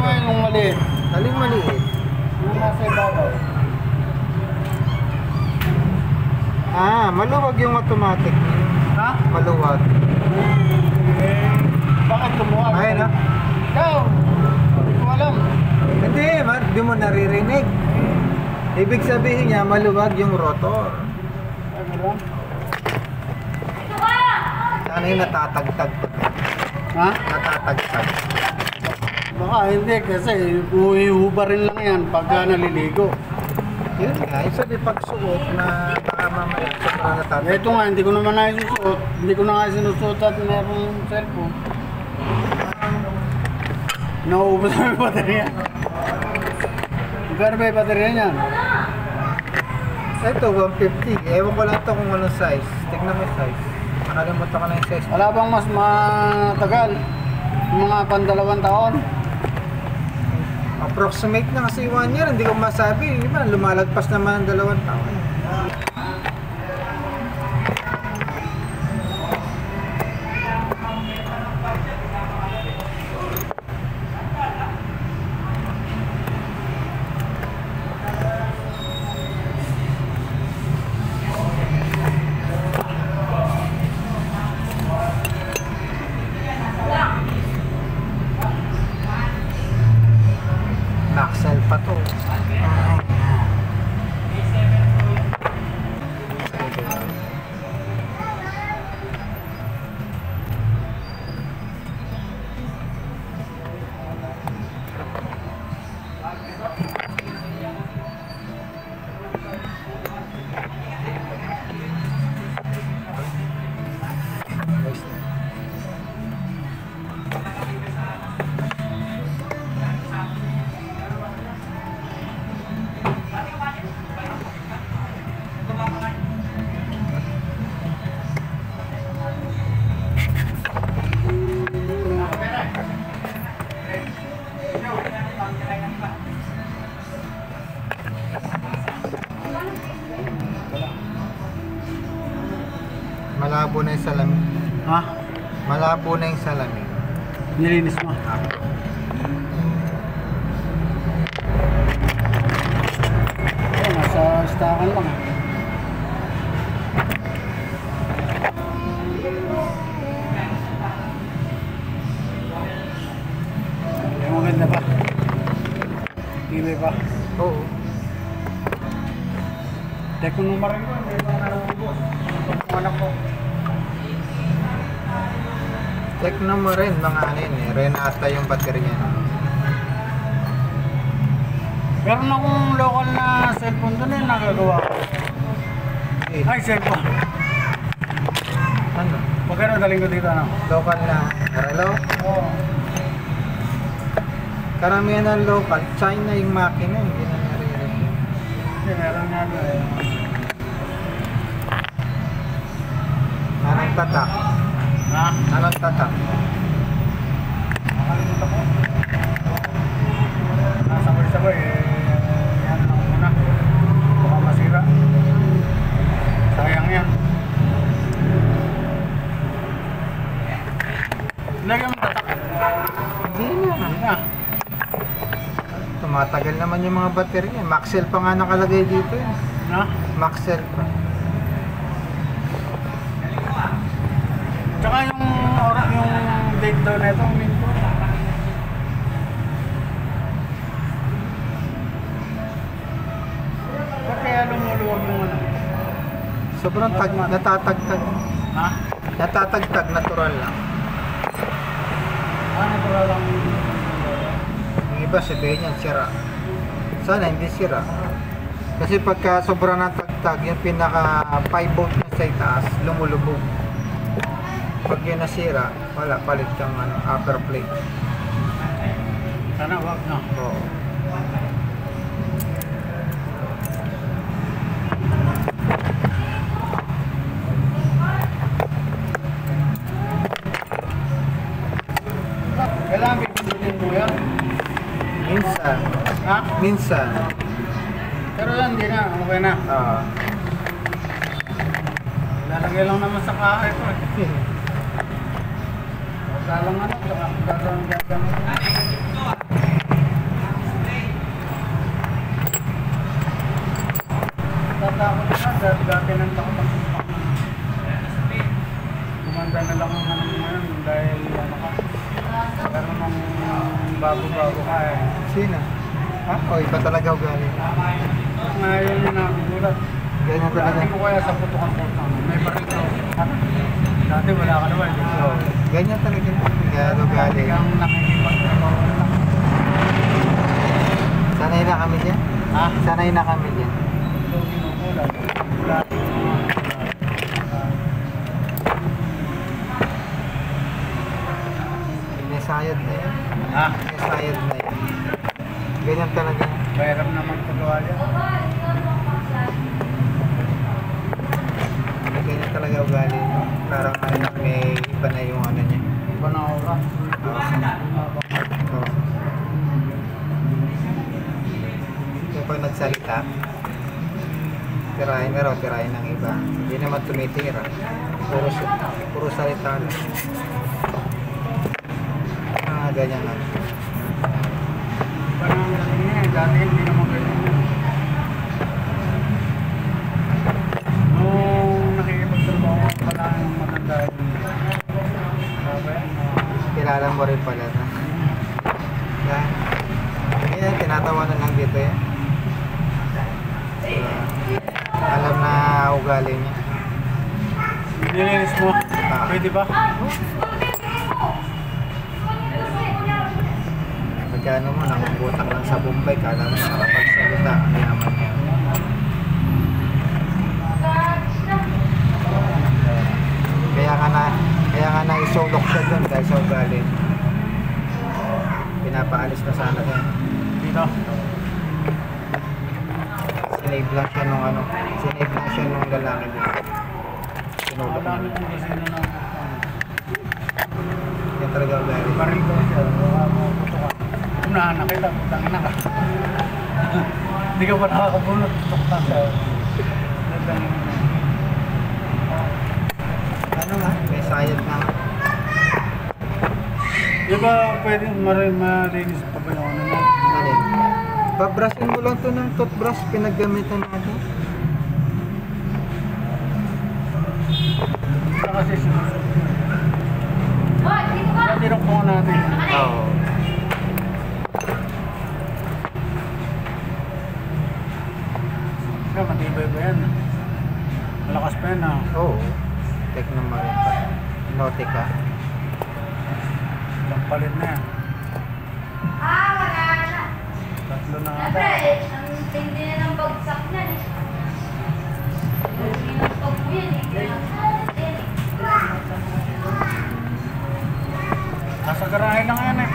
nga yung maliit. Aling maliit? Yung nasa ibabaw. Ah, maluwag yung automatic. Ha? Maluwag. Eh, bakit tumuha? Ay, no? Ikaw! Hindi ko alam. Hindi, di mo naririnig. Ibig sabihin niya, maluwag yung rotor. Ay, gano'n? Sana yung natatagtag. Ha? Natatagtag. Baka hindi kasi uhihubarin lang yan pagka naliligo. Yun nga, yung sabi pagsuot na baka mamaya sobrang natatagtag. Ito nga, hindi ko naman na sinusuot. Hindi ko na nga sinusuot at meron cellphone. Nauubos na yung baterya. Magkano ba yung baterya niyan? Ito, 150. Ewan ko lang ito kung anong size. Tignan mo yung size. Nakalimutan ko na yung size. Wala bang mas matagal? Mga pandalawang taon? Approximate na kasi 1 year. Hindi ko masabi. Di ba? Lumalagpas naman ang 2 taon. Axle pa to. Malabo na yung salamin. Ha? Malabo na yung salamin. Nilinis mo? Oh, nasa stakan lang. Maganda pa. Tibay pa. Oo. Teko numero ko, hindi pa nalubos. Anak ko. Tignan mo rin mga ano yun eh. Renata yung battery niya. Meron akong local na cellphone doon eh, nagagawa ko. Eh, Ay, cellphone. ano? Magkano daling ko dito, ano? Local na. Hello? Oo. Karamihan ng local. China yung makina. Hindi na naririnig. Kasi meron nga doon eh. Anong tatak? Ha? Anong tatak? Nakalimutan ko. Sabay-sabay eh. Yan lang muna. Baka masira. Sayang yan. Lagyan mo tatak. Hindi na. Hindi na. Tumatagal naman yung mga battery niya. Maxell pa nga nakalagay dito eh. Ha? Maxell pa. Tsaka yung date daw na ito, minto. Ba't kaya lumuluwag yung ano? Sobrang natatagtag. Ha? Natatagtag, natural lang. Natural lang. Yung iba sabihin niyan, sira. Sana hindi sira. Kasi pagka sobrang natagtag, yung pinaka 5 volt na sa itaas, lumulubog. Pag yun nasira, wala, palit kang upper plate. Sana wag, no? Oo. Kailangan bibigyan mo yan. Minsan. Ha? Minsan. Pero yan, hindi na. Okay na. Lalagay lang naman sa kahay ko eh. Dalang ano, tsaka gagawin. bago-bago ka eh. Sino? Ha? O, iba talaga ugali. Ngayon yun nagugulat. Ganyan talaga. Dati ko kaya sa putukan-putukan. May baril ka. Dati wala ka naman. So, ganyan talaga. Ganyan ugali. Ang nakikipagtrabaho lang. Sanay na kami dyan. Ha? Sanay na kami dyan. Ito ginugulat. Dati Inesayad na yan. ha? Inesayad na yan. Ganyan talaga. Bayram naman pagawa yan. Ganyan talaga ugali. Parang ano, may iba na yung ano niya. Iba na oras. Oo. Kaya pag nagsalita, tirahin na raw, tirahin ng iba. Hindi naman tumitira. Puro salita lang. Ganyan nga. Iba na ang dating niya eh. Dati hindi naman ganyan yan. Nung nakikipagtrabaho ko pala ng matanda yun. Sabi, Kilala mo rin pala na. Yan. Yan, tinatawanan lang dito yan. Alam na ugali niya. nilinis mo. Pwede ba? Pagkano mo, nangubutak lang sa Bombay, kala mo nakapagsalita, ang yaman niya. Kaya nga na isulok siya doon dahil sa ugali. Pinapaalis na sana yan. Dito. Sinave lang siya nung ano, sinave lang siya nung lalaki dito. Sinulok Wala na. naman kasi na Yan talaga ugali. baril ko siya. Wala mo putukan. Unahan na kita. Putang ina ka. Hindi ka pa nakakabunot. Tutok na siya. Ano nga, may sayad na nga. Di ba pwede malinis pa ba yung ano mo? Alin? Babrasin mo lang to ng toothbrush, pinaggamitan natin. Ito kasi sinusunod. Tinok po natin. Oo. Kaya matibay ba yan? Malakas pa yan ah. Oo. Tekno mo rin pa. Nautica. Pampalit na yan. Tatlo na nga. Siyempre, ang tindi na ng bagsak na eh. Yung pag mo yan eh. Nasa garahe lang yan eh.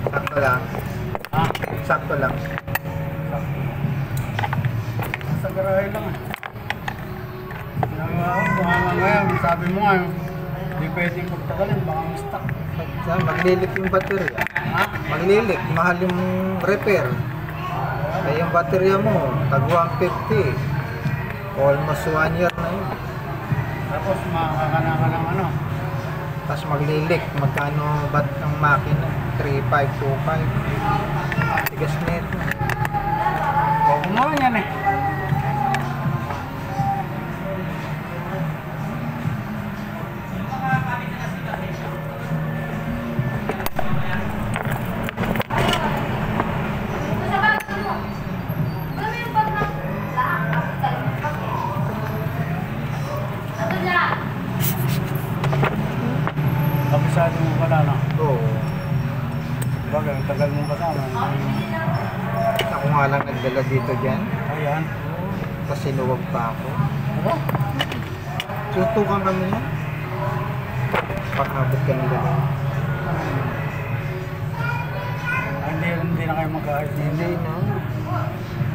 Sakto lang. Ha? Sakto lang. Nasa garahe lang eh. Ngayon, sabi mo nga, hindi pwedeng pagtagalin, baka mistak. Maglilik yung baterya. Ha? Maglilik. Mahal yung repair. Kaya yung baterya mo, tag 150. Almost 1 year na yun. Tapos makakana ka ng ano. Tapos maglilik. Magkano ba't ng makina? 3,525. Tigas net. Huwag mo lang yan eh. Sa bag mo. Wala mo yung bag na lahat. Ano dyan? Kabisado mo pala na. Oo. Bagay, ang tagal mong kasama. Ako nga lang nagdala dito dyan. Ayan. Tapos sinuwag pa ako. Ano? Tutukan kami yan. Pakabot kami dalawa. Hindi na kayo mag-ayos. Hindi no.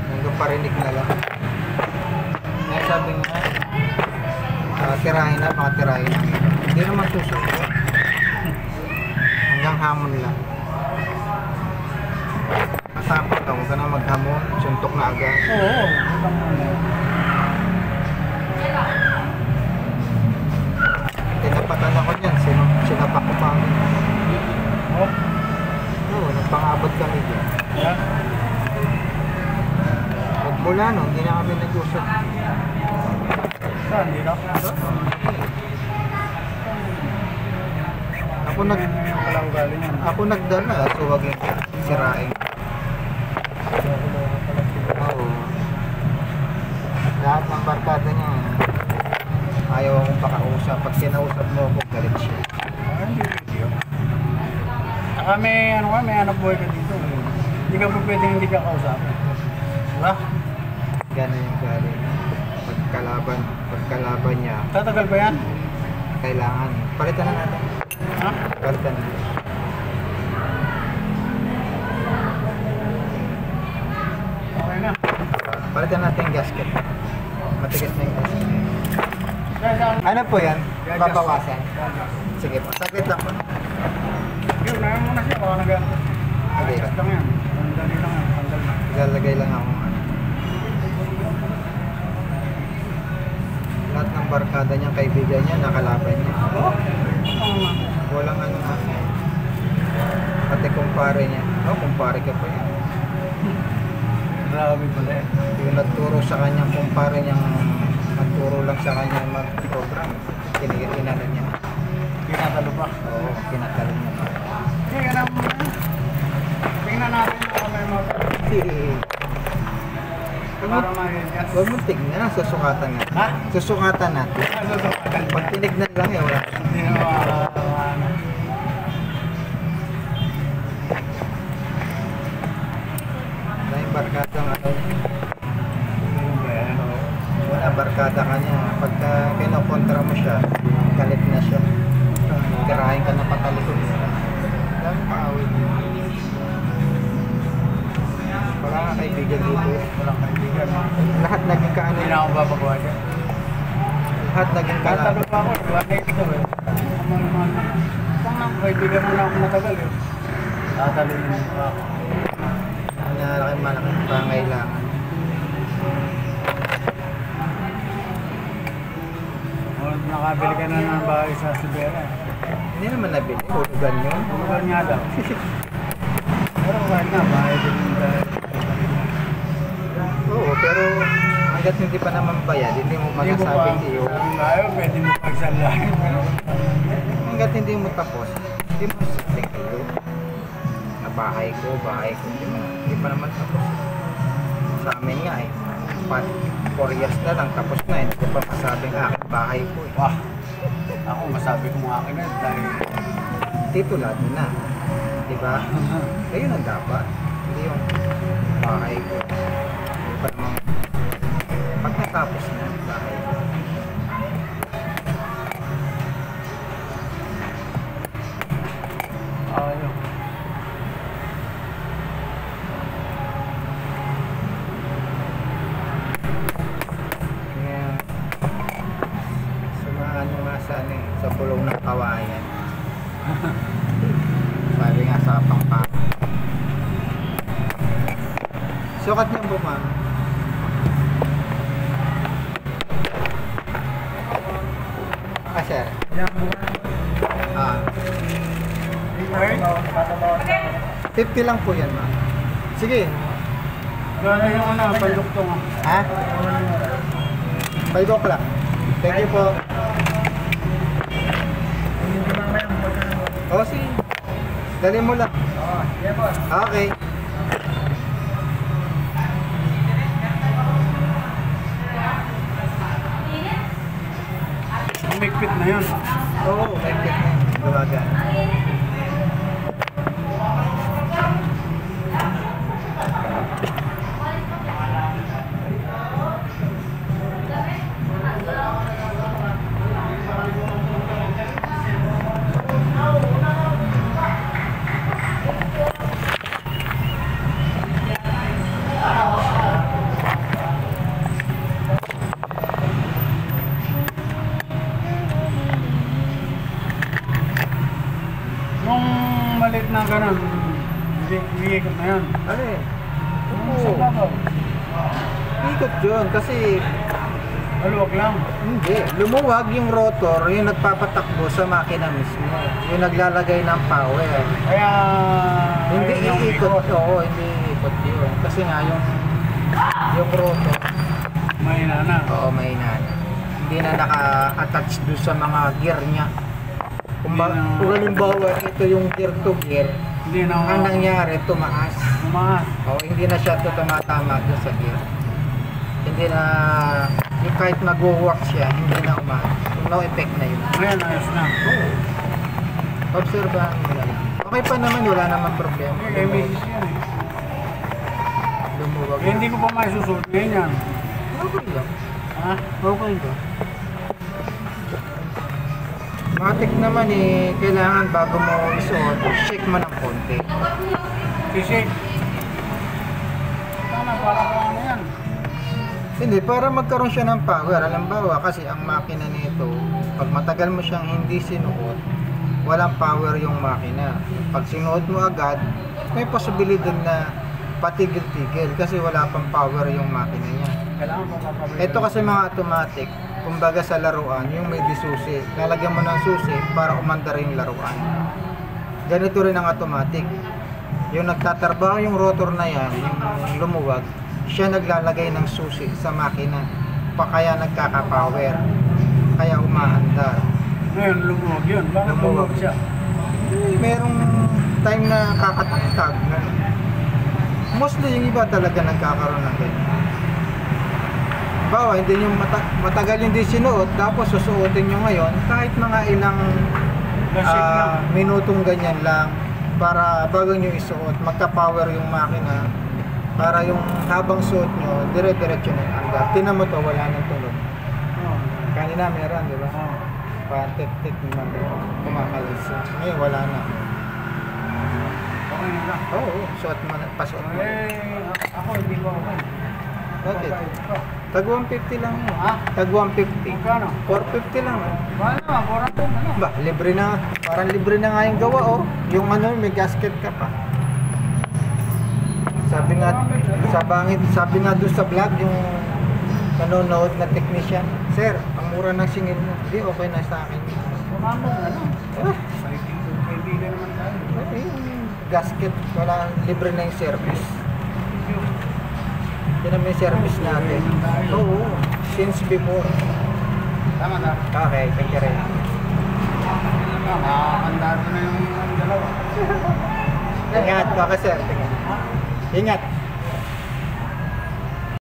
Hanggang parinig na lang. Kaya sabi nga, tirahin na, baka tirahin na. Hindi naman susunod. Hanggang hamon lang. Masapag ka, huwag ka na maghamon. Suntok na agad. Oo. Tinapatan ako dyan, sinapak ko pa kami. Oh. Oo, nagpangabot kami dyan. Yeah. Mula no, hindi na kami nag-usap. Saan? Dito? Ako nag Wala ugali niyan. ako nagdala, so wag yung sirain. Oo. Lahat ng barkada niya, ayaw akong pakausap. Pag kinausap mo ako, galit siya. Hindi video. Saka may ano ka, may anak buhay ka dito. Hindi ka po pwedeng hindi ka kausapin. Diba? Ganun yung galing. Pagkalaban niya, Tatagal ba yan? kailangan. Palitan na natin. Ha? Palitan na. Okay na. Palitan natin yung gasket. Matigas na yung gasket. Kaya saan? Ano po yan? Gagas. Papawasan? Sige po, saglit lang po. Yun, nayan mo na siya. Baka nag-ano. Okay. Adjust lang yan. Sandali lang yan. Sandali lang. Ilalagay lang ako. Lahat ng barkada niya, kaibigan niya, nakalaban niya. Oo. Walang ano na. Pati kumpare niya. Oh, kumpare ka pa yan. Grabe pala eh. Yung nagturo sa kanyang kumpare niyang nagturo lang sa kanya mag-program. Kinagano niya. Kinatalo pa. Oo, kinatalo niya. Kaya na mo na. Tingnan natin kung may mga para ma-adjust. Huwag mo tignan, susukatan natin. Ha? Susukatan natin. Susukagan. Pag tinignan lang eh, wala. Hindi na makakano. Dahil barkada nga daw. Ano ba yan? Wala, barkada ka niya. Pagka kinokontra mo siya, galit na siya. Tirahin ka na patalikod. Dami paawin. Wala nga kaibigan dito. Walang kaibigan. Lahat naging kaano. Hindi na ako babagawa dyan. Lahat naging Tatalo kalaban. pa ako. Diba na ito eh. Amal-amal na. Kung nang kaibigan mo na ako matagal eh. Tatalo mo pa ako. Malaking pangailangan. O, nakabili ka na ng bahay sa Sibera. Hindi naman nabili. Hulugan yun. Tumukan nga daw. Pero kahit na, bahay din yung dahil. Oo, pero hanggat hindi pa naman bayad, hindi mo masasabing iyo. Ayaw, pwede mo pagsalahin. Hanggat hindi mo tapos, hindi mo masasabing iyo. Na bahay ko. Hindi pa naman tapos. Sa amin nga eh. 4 years na lang, tapos na. Hindi ko pa masabing aking bahay ko eh. Wah, ako masabi ko mga akin na dahil Titulado na. Diba? Ayun ang dapat. Hindi yung bahay ko. Hindi pa naman. Pag natapos na ang bahay ko. ayaw. Kaya, sumaan mo nga sa, ano, eh, sa pulong ng kawayan. Sabi nga sa pangpa. Sukat niyo po, ma'am. Ah, sir. Ah, Okay? 50 lang po yan, ma'am. Sige. Gano'n yung ano, panduktong ah. Ha? 5 o'clock. Thank you po. Oh, sige. Dali mo lang. Okay. Umikpit na yun. Oo, may fit na. Gawagan. Nung maliit na gano'n, hindi ikot na yun. Ano eh? Sa Oo. babaw. Ikot yun kasi Maluwag lang. hindi. Lumuwag yung rotor, yung nagpapatakbo sa makina mismo. Yung naglalagay ng power. Kaya... Hindi ayun yung iikot. Oo, hindi iikot yun. Kasi nga yung yung rotor, May na. oo, may na. Hindi na naka-attach doon sa mga gear niya. Kung halimbawa, ito yung gear to gear, Hindi na ang nangyari, tumaas. umaas. Oo, hindi na siya tumatama doon sa gear. Hindi na, yung kahit mag-walk siya, hindi na umaas. No effect na yun. Ngayon, ayos na. Oo. Obserbahan mo lang. Okay pa naman, wala naman problema. Eh, misis yan eh. Lumuwag. Eh, hindi ko pa may susunod ngayon yan. Okay lang. Ha? Okay lang. Matik naman eh, kailangan bago mo isuot, shake mo ng konti. Sisig. Sana, para ko ano yan. Hindi, para magkaroon siya ng power. Halimbawa, kasi ang makina nito, pag matagal mo siyang hindi sinuot, walang power yung makina. Pag sinuot mo agad, may posibilidad na patigil-tigil kasi wala pang power yung makina niya. Kailangan ko papabili. Ito kasi mga automatic, kumbaga sa laruan, yung may disusi. Lalagyan mo ng susi para umandar yung laruan. Ganito rin ang automatic. Yung nagtatrabaho yung rotor na yan, yung lumuwag, siya naglalagay ng susi sa makina. Kaya nagkaka-power. Kaya umaandar. Ngayon, lumuwag yun. Bakit lumuwag siya? Merong time na kakataktak. Mostly yung iba talaga nagkakaroon ng ganyan. Bawa, hindi nyo matagal hindi sinuot, tapos susuotin nyo ngayon, kahit mga ilang Basic lang. minutong ganyan lang, para bago nyo isuot, magka-power yung makina, para yung habang suot nyo, dire-diretso na yung andar. Tinan mo to, wala nang tulog. Oo. Kanina meron, di ba? Oo. Patik-tik naman, kumakalis. Ngayon wala na. Okay na lang. Oo, suot mo na, pasuot mo. Eh, ako hindi ko okay. Bakit? Tag 150 lang yun. Ha? Tag 150. Magkano? 450 lang. Wala na, kurang to na lang. Ba, libre na. Parang libre na nga yung gawa, oh. Yung ano, may gasket ka pa. Sabi nga doon sa vlog, yung nanonood na technician, Sir, ang mura ng singil mo. Hindi, okay na sa akin. Kumamog na lang. Ah, Kaibigan naman tayo. okay, yung gasket, wala, libre na yung service. Yun ang may service natin. Oo, since before. Tama na. Okay, thank you rin. Nakakandado na yung dalawa. Ingat ka, sir. Ingat.